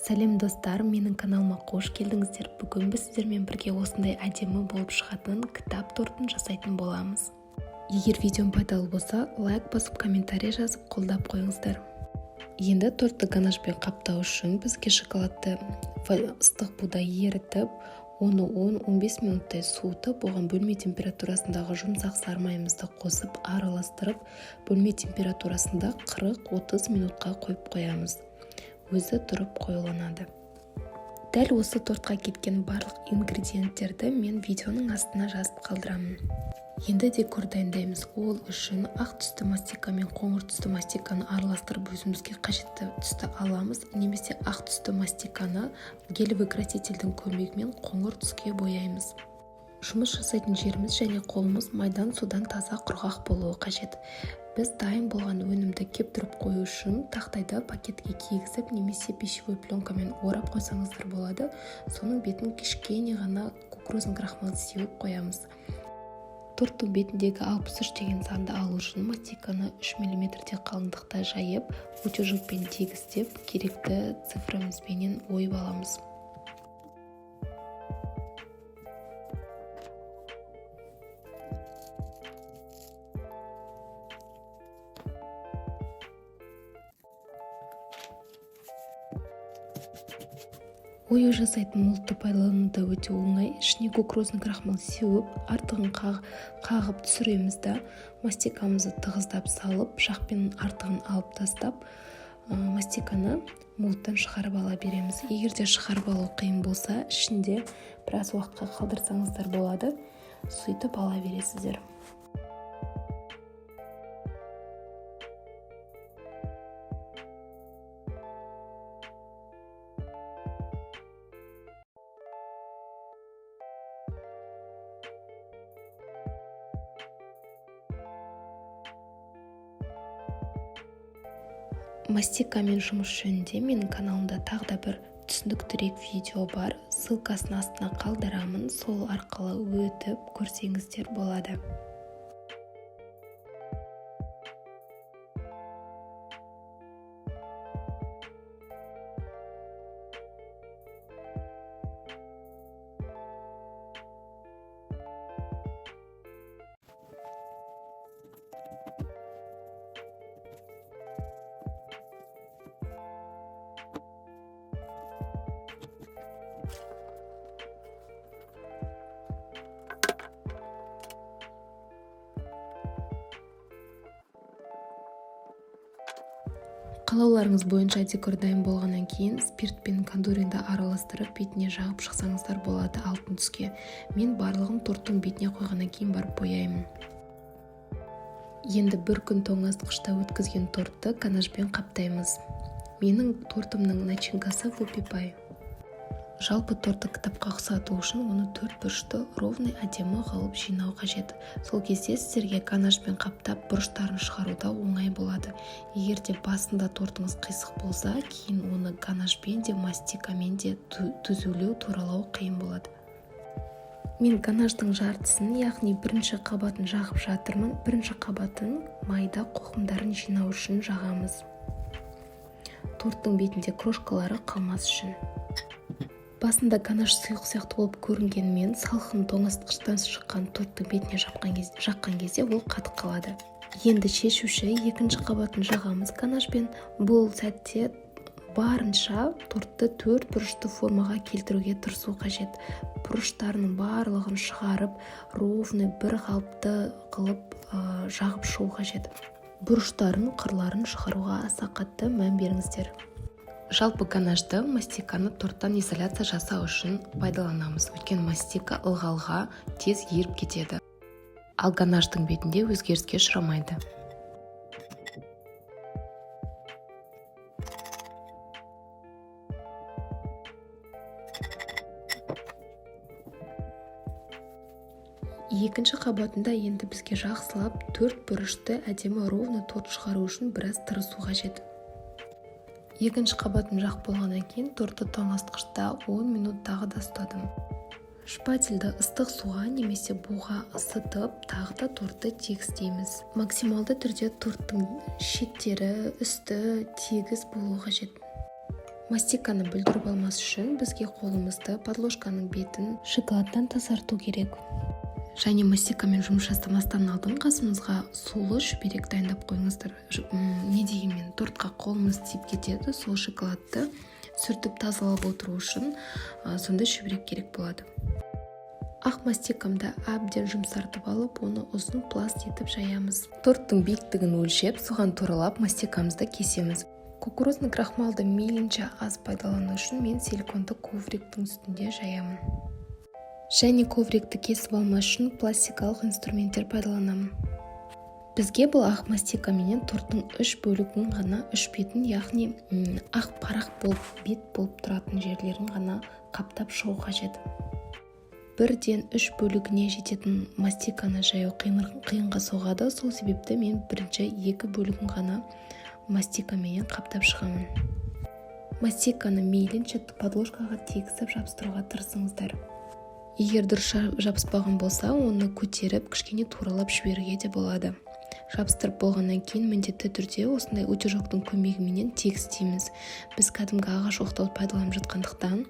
Сәлем достар, менің каналыма қош келдіңіздер. Бүгін біз сіздермен бірге осындай әдемі болып шығатын кітап тортын жасайтын боламыз. Егер видеом пайдалы болса, лайк басып, комментарий жазып, қолдап қойыңыздар. Енді тортты ганашпен қаптау үшін бізге шоколадты ыстық будай ерітіп, оны 10-15 минуттай суытып, оған бөлме температурасындағы жұмсақ сары майымызды қосып, араластырып, бөлме температурасында 40-30 минутқа қойып қоямыз. Өзі тұрып қоюланады. Дәл осы тортқа кеткен барлық ингредиенттерді мен видеоның астына жазып қалдырамын. Енді декор дайындаймыз. Ол үшін ақ түсті мастика мен қоңыр түсті мастиканы араластырып өзімізге қажетті түсті аламыз, немесе ақ түсті мастиканы гелевый красительдің көмегімен қоңыр түске бояймыз. Жұмыс жасайтын жеріміз және қолымыз майдан судан таза құрғақ болуы қажет. Біз дайын болған өнімді кептіріп қою үшін тақтайды пакетке кигізіп немесе пищевой пленкамен орап қойсаңыздар болады. Соның бетін кішкене ғана кукурузный крахмал сеуіп қоямыз. Торттың бетіндегі 63 деген санды алу үшін мастиканы 3 мм қалыңдықта жайып, утюжокпен тегістеп, керекті цифрымызбенен ойып аламыз. Ою жасайтын молдты пайдалануда өте оңай. Ішіне кукурузный крахмал сеуіп, артығын қағып түсіреміз да, мастикамызды тығыздап салып, пышақпен артығын алып тастап, мастиканы молдтан шығарып ала береміз. Егер де шығарып алу қиын болса, ішінде біраз уақытқа қалдырсаңыздар болады, сөйтіп ала бересіздер. Мастикамен жұмыс жөнінде менің каналымда тағы да бір түсініктірек видео бар. Ссылкасын астына қалдырамын, сол арқылы өтіп көрсеңіздер болады. Қалауларыңыз бойынша декор дайын болғаннан кейін спирт пен кондуринді араластырып бетіне жағып шықсаңыздар болады алтын түске. Мен барлығын торттың бетіне қойғаннан кейін барып бояймын. Енді бір күн тоңазытқышта өткізген тортты ганашпен қаптаймыз. Менің тортымның начинкасы вупи-пай. Жалпы тортты кітапқа ұқсату үшін оны 4 бұрышты ровный әдемі қылып жинау қажет. Сол кезде сіздерге ганашпен қаптап бұрыштарын шығаруда оңай болады. Егер де басында тортыңыз қисық болса, кейін оны ганашпен де мастикамен де түзулеу, туралау қиын болады. Мен ганаштың жартысын, яғни бірінші қабатын жағып жатырмын. Бірінші қабатын майда қоқымдарын жинау үшін жағамыз. Торттың бетінде крошкалары қалмас үшін. Басында ганаш сұйық сияқты болып көрінгенмен, салқын тоңазытқыштан шыққан торттың бетіне жаққан кезде ол қатып қалады. Енді шешуші екінші қабатын жағамыз ганашпен. Бұл сәтте барынша тортты 4 бұрышты формаға келтіруге тырысу қажет. Бұрыштарының барлығын шығарып, ровный бір қалыпты қылып жағып шығу қажет. Бұрыштарын, қырларын шығаруға аса қатты мән беріңіздер. Жалпы ганашты мастиканы торттан изоляция жасау үшін пайдаланамыз. Өйткені мастика ылғалға тез еріп кетеді. Ал ганаштың бетінде өзгеріске ұшырамайды. Екінші қабатында енді бізге жақсылап 4 бұрышты әдемі ровный торт шығару үшін біраз тырысу қажет. Екінші қабатын жақ болғаннан кейін тортты тоңазытқышта 10 минут тағы да ұстадым. Шпательді ыстық суға немесе буға ысытып, тағы да тортты тегістейміз. Максималды түрде торттың шеттері, үсті тегіс болуы қажет. Мастиканы бүлдіріп алмас үшін бізге қолымызды подложканың бетін шоколадтан тазарту керек. Және мастикамен жұмыс жасамастан алдын қасымызға сулы шүберек дайындап қойыңыздар. Не дегенмен тортқа қолымыз тиіп кетеді, сол шоколадты сүртіп тазалап отыру үшін сондай шүберек керек болады. Ақ мастикамды әбден жұмсартып алып, оны ұзын пласт етіп жаямыз. Торттың биіктігін өлшеп, соған туралап мастикамызды кесеміз. Кукурузный крахмалды мейлінше аз пайдалану үшін мен силиконды ковриктің үстінде жаямын. Және коврикті кесіп алмас үшін пластикалық инструменттер пайдаланамын. Бізге бұл ақ мастикаменен торттың 3 бөлігін ғана, 3 бетін, яғни ақ парақ болып, бет болып тұратын жерлерін ғана қаптап шығу қажет. 1-ден 3 бөлігіне жететін мастиканы жаю қиынға соғады, сол себепті мен бірінші 2 бөлігін ғана мастикаменен қаптап шығамын. Мастиканы мейлінше подложкаға тегісіп жабыстыруға тырысыңыздар. Егер дұрыс жабыспаған болса, оны көтеріп, кішкене туралап жіберуге де болады. Жабыстырып болғаннан кейін міндетті түрде осындай утюжоктың көмегімен тегістейміз. Біз кәдімгі ағаш оқтауды пайдаланып жатқандықтан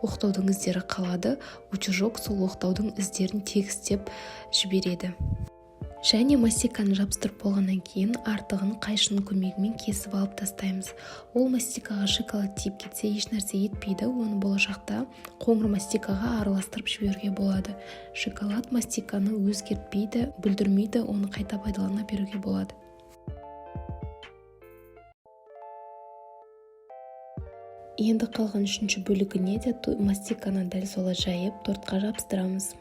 оқтаудың іздері қалады, утюжок сол оқтаудың іздерін тегістеп жібереді. Және мастиканы жабыстырып болғаннан кейін артығын қайшының көмегімен кесіп алып тастаймыз. Ол мастикаға шоколад тиіп кетсе ешнәрсе етпейді, оны болашақта қоңыр мастикаға араластырып жіберуге болады. Шоколад мастиканы өзгертпейді, бүлдірмейді, оны қайта пайдалана беруге болады. Енді қалған 3-ші бөлігіне де мастиканы дәл солай жайып, тортқа жабыстырамыз.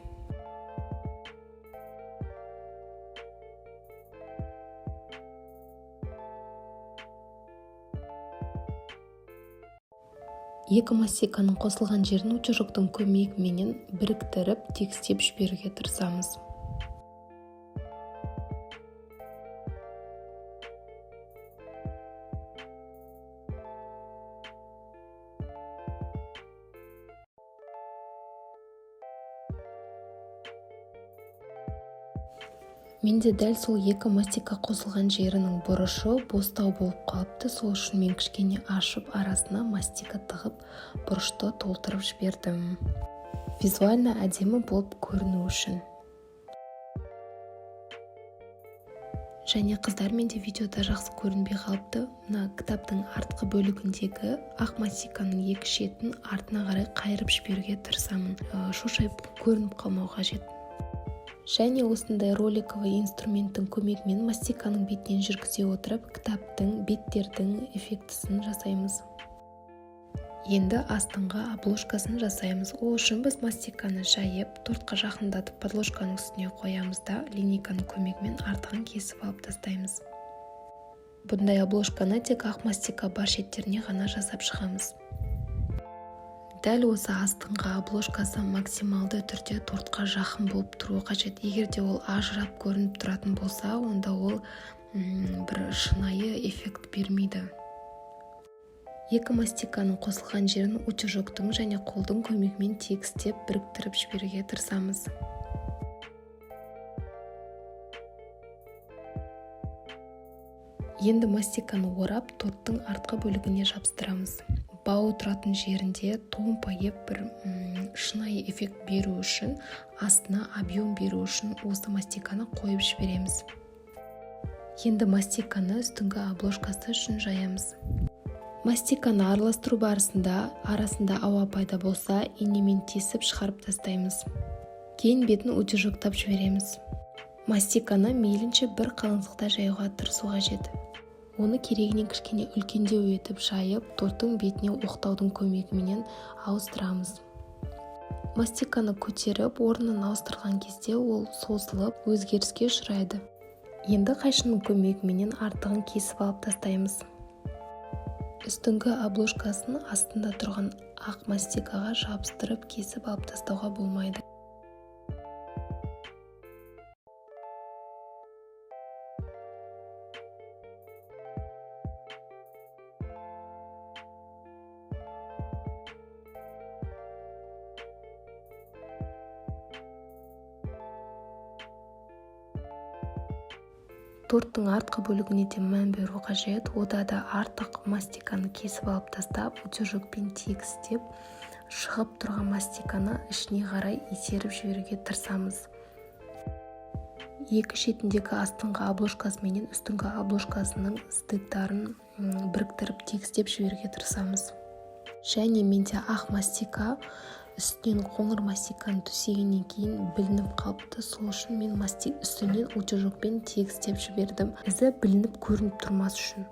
Екі мастиканың қосылған жерін утюжоктың көмегімен біріктіріп, тегістеп жіберуге тырысамыз. Менде дәл сол 2 мастика қосылған жерінің бұрышы бостау болып қалыпты, сол үшін мен кішкене ашып, арасына мастика тығып, бұрышты толтырып жібердім. Визуально әдемі болып көріну үшін. Және қыздар, менде видеода жақсы көрінбей қалыпты. Мына кітаптың артқы бөлігіндегі ақ мастиканың 2 шетін артына қарай қайырып жіберуге тырысамын. Шошайып көрініп қалмау қажет. Және осындай роликовый инструменттің көмегімен мастиканың бетінен жүргізе отырып, кітаптың, беттердің эффектісін жасаймыз. Енді астыңғы обложкасын жасаймыз. Ол үшін біз мастиканы жайып, тортқа жақындатып, подложканың үстіне қоямыз да, линейканың көмегімен артығын кесіп алып тастаймыз. Бұндай обложканы тек ақ мастика бар шеттеріне ғана жасап шығамыз. Дәл осы астыңғы обложкасы максималды түрде тортқа жақын болып тұруы қажет. Егер де ол ажырап көрініп тұратын болса, онда ол бір шынайы эффект бермейді. 2 мастиканың қосылған жерін утюжоктың және қолдың көмегімен тегістеп біріктіріп жіберуге тырысамыз. Енді мастиканы орап, торттың артқы бөлігіне жабыстырамыз. Бауы тұратын жерінде томпайып бір шынайы эффект беру үшін, астына объем беру үшін осы мастиканы қойып жібереміз. Енді мастиканы үстіңгі обложкасы үшін жаямыз. Мастиканы араластыру барысында арасында ауа пайда болса, инемен тесіп шығарып тастаймыз. Кейін бетін утюжоктап жібереміз. Мастиканы мейлінше бір қалыңдықта жаюға тырысу қажет. Оны керегінен кішкене үлкендеу етіп жайып, торттың бетіне оқтаудың көмегімен ауыстырамыз. Мастиканы көтеріп, орнын ауыстырған кезде ол созылып, өзгеріске ұшырайды. Енді қайшының көмегімен артығын кесіп алып тастаймыз. Үстіңгі обложкасын астында тұрған ақ мастикаға жабыстырып кесіп алып тастауға болмайды. Торттың артқы бөлігіне де мән беру қажет. Ода да артық мастиканы кесіп алып тастап, утюжокпен тегістеп, шығып тұрған мастиканы ішіне қарай итеріп жіберуге тырысамыз. Екі шетіндегі астыңғы обложкасы менен үстіңгі обложкасының стыктарын біріктіріп тегістеп жіберуге тырысамыз. Және менде ақ мастика үстінен қоңыр мастиканы төсегеннен кейін білініп қалыпты. Сол үшін мен үстінен утюжокпен тегістеп жібердім, ізі білініп көрініп тұрмас үшін.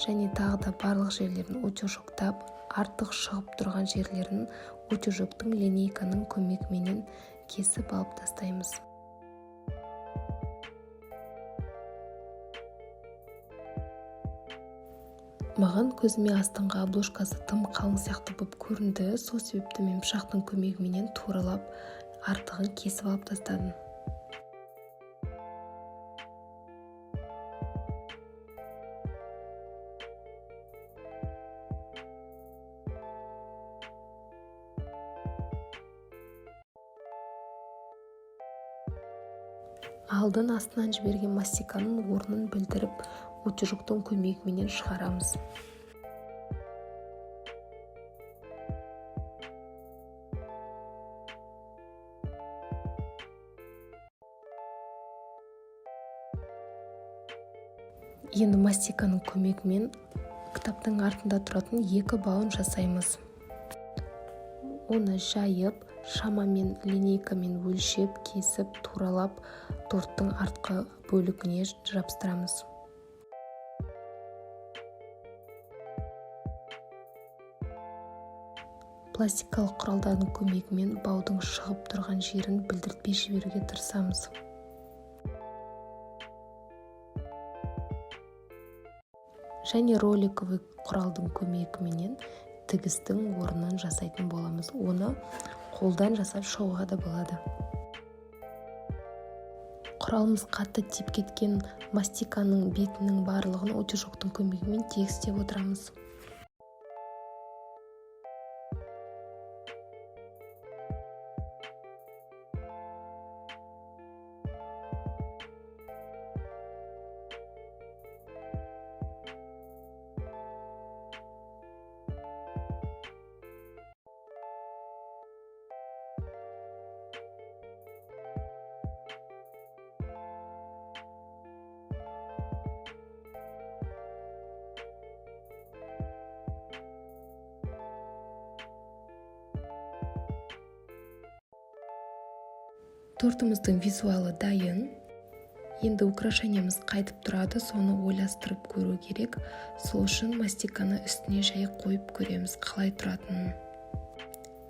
Және тағы да барлық жерлерін утюжоктап, артық шығып тұрған жерлерін утюжоктың линейканың көмегімен кесіп алып тастаймыз. Маған көзіме астыңғы обложкасы тым қалың сияқты болып көрінді. Сол себепті мен пышақтың көмегімен туралап артығын кесіп алып тастадым. Алдын астынан жіберген мастиканың орнын білдіріп, утюжоктың көмегімен шығарамыз. Енді мастиканың көмегімен кітаптың артында тұратын екі бауын жасаймыз. Оны жайып, шамамен линейкамен өлшеп, кесіп, туралап, торттың артқы бөлігіне жабыстырамыз. Пластикалық құралдардың көмегімен баудың шығып тұрған жерін білдіртпей жіберуге тырысамыз. Және роликовый құралдың көмегімен тігістің орнын жасайтын боламыз. Оны қолдан жасап шығуға да болады. Құралымыз қатты тиіп кеткен мастиканың бетінің барлығын утюжоктың көмегімен тегістеп отырамыз. Тортымыздың визуалы дайын. Енді украшениямыз қайтып тұрады, соны ойластырып көру керек. Сол үшін мастиканы үстіне жай қойып көреміз, қалай тұратынын.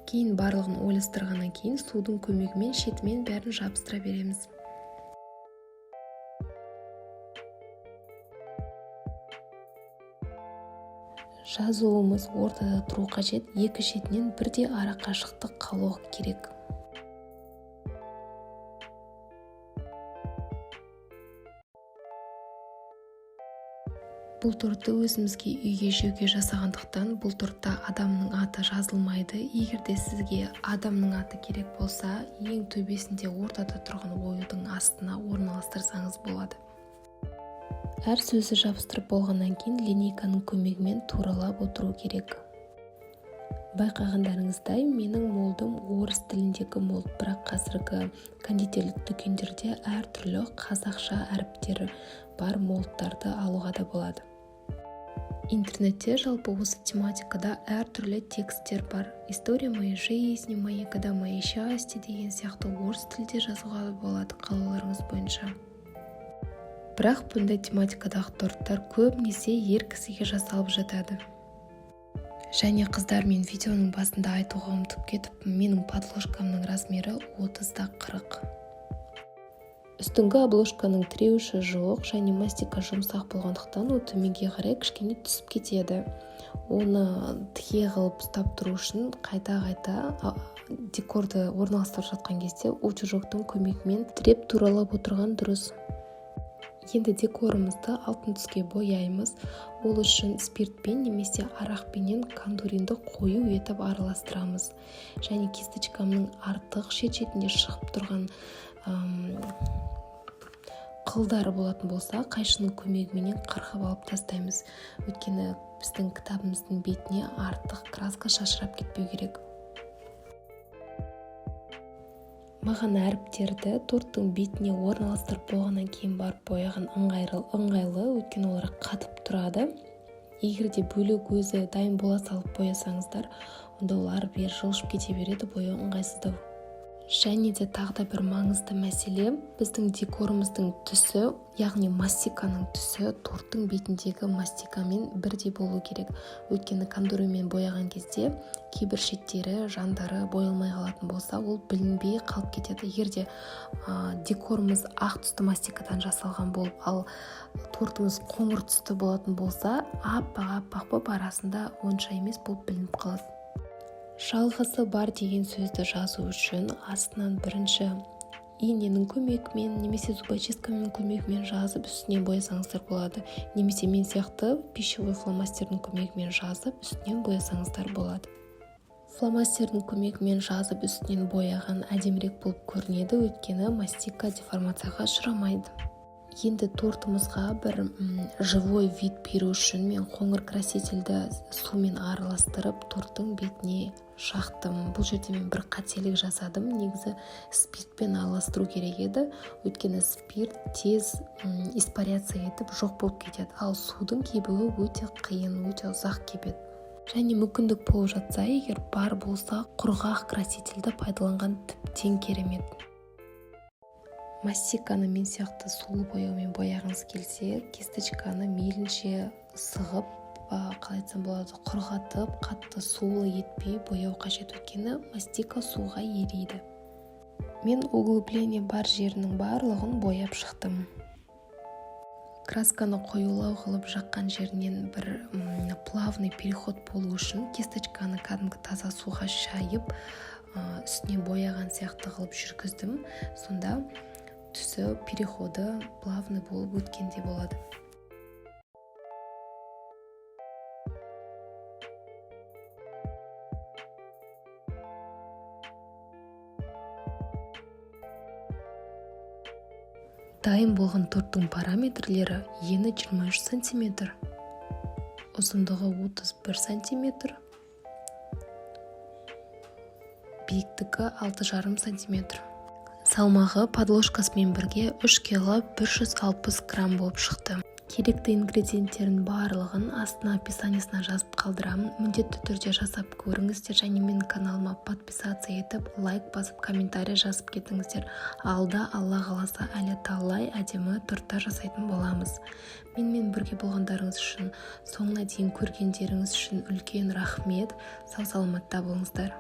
Кейін барлығын ойластырғаннан кейін судың көмегімен шетімен бәрін жабыстыра береміз. Жазуымыз ортада тұру қажет, екі шетінен бірдей ара қашықтық қалуы керек. Бұл тортты өзімізге үйге жеуге жасағандықтан бұл тортта адамның аты жазылмайды. Егер де сізге адамның аты керек болса, ең төбесінде ортада тұрған оюдың астына орналастырсаңыз болады. Әр сөзі жабыстырып болғаннан кейін линейканың көмегімен туралап отыру керек. Байқағандарыңыздай, менің молдым орыс тіліндегі молд, бірақ қазіргі кондитерлік дүкендерде әртүрлі қазақша әріптері бар молдтарды алуға да болады. Интернетте жалпы осы тематикада әртүрлі тексттер бар. История моей жизни, мои года, мои счастья деген сияқты орыс тілде жазуға болады қалауларыңыз бойынша. Бірақ бұндай тематикадағы торттар көбінесе ер кісіге жасалып жатады. Және қыздар, мен видеоның басында айтуға ұмытып кетіп, менің подложкамның размері 30-40. Үстіңгі обложканың тіреуші жоқ, және мастика жұмсақ болғандықтан ол төменге қарай кішкене түсіп кетеді. Оны тіке қылып ұстап тұру үшін қайта декорды орналастырып жатқан кезде утюжоктың көмегімен тіреп туралап отырған дұрыс. Енді декорымызды алтын түске бояймыз. Ол үшін спиртпен немесе арақпенен кондуринді қою етіп араластырамыз. Және кисточкамның артық шет-шетінде шығып тұрған қылдары болатын болса, қайшының көмегімен қырқып алып тастаймыз. Өйткені біздің кітабымыздың бетіне артық краска шашырап кетпеу керек. Маған әріптерді торттың бетіне орналастырып болғаннан кейін барып бояған ыңғайлы, өйткені олар қатып тұрады. Егер де бөлек өзі дайын бола салып боясаңыздар, онда олар жылжып кете береді, бояу ыңғайсыздау. Және де тағы да бір маңызды мәселе, біздің декорымыздың түсі, яғни мастиканың түсі торттың бетіндегі мастикамен бірдей болу керек. Өйткені кондурмен бояған кезде кейбір шеттері, жандары боялмай қалатын болса, ол білінбей қалып кетеді. Егер де декорымыз ақ түсті мастикадан жасалған болып, ал тортымыз қоңыр түсті болатын болса, аппақ болып арасында онша емес болып білініп қалады. Жалғасы бар деген сөзді жазу үшін астынан бірінші иненің көмегімен немесе зубочистканың көмегімен жазып үстінен боясаңыздар болады. Немесе мен сияқты пищевой фломастердің көмегімен жазып үстінен боясаңыздар болады. Фломастердің көмегімен жазып үстінен бояған әдемірек болып көрінеді, өйткені мастика деформацияға ұшырамайды. Енді тортымызға бір живой вид беру үшін мен қоңыр красительді сумен араластырып торттың бетіне жақтым. Бұл жерде мен бір қателік жасадым. Негізі спиртпен араластыру керек еді. Өйткені спирт тез испаряция етіп жоқ болып кетеді. Ал судың кебуі өте қиын, өте ұзақ кебеді. Және мүмкіндік болып жатса, егер бар болса, құрғақ красительді пайдаланған тіптен керемет. Мастиканы мен сияқты сулы бояумен бояғыңыз келсе, кисточканы мейлінше сығып, қалай айтсам болады, құрғатып, қатты сулы етпей бояу қажет, өйткені мастика суға ериді. Мен углубление бар жерінің барлығын бояп шықтым. Красканы қоюлау қылып жаққан жерінен бір плавный переход болу үшін кисточканы кәдімгі таза суға шайып, үстіне бояған сияқты қылып жүргіздім. Сонда түсі переходы плавный болып өткенде болады. Дайын болған торттың параметрлері: ені 23 см, ұзындығы 31 см, биіктігі 6,5 см. Салмағы подложкасымен бірге 3 кг 160 грамм болып шықты. Керекті ингредиенттерін барлығын астына описаниесіне жазып қалдырамын. Міндетті түрде жасап көріңіздер және менің каналыма подписация етіп, лайк басып, комментарий жазып кетіңіздер. Алда Алла қаласа әлі талай әдемі торттар жасайтын боламыз. Менімен бірге болғандарыңыз үшін, соңына дейін көргендеріңіз үшін үлкен рахмет. Сау саламатта болыңыздар.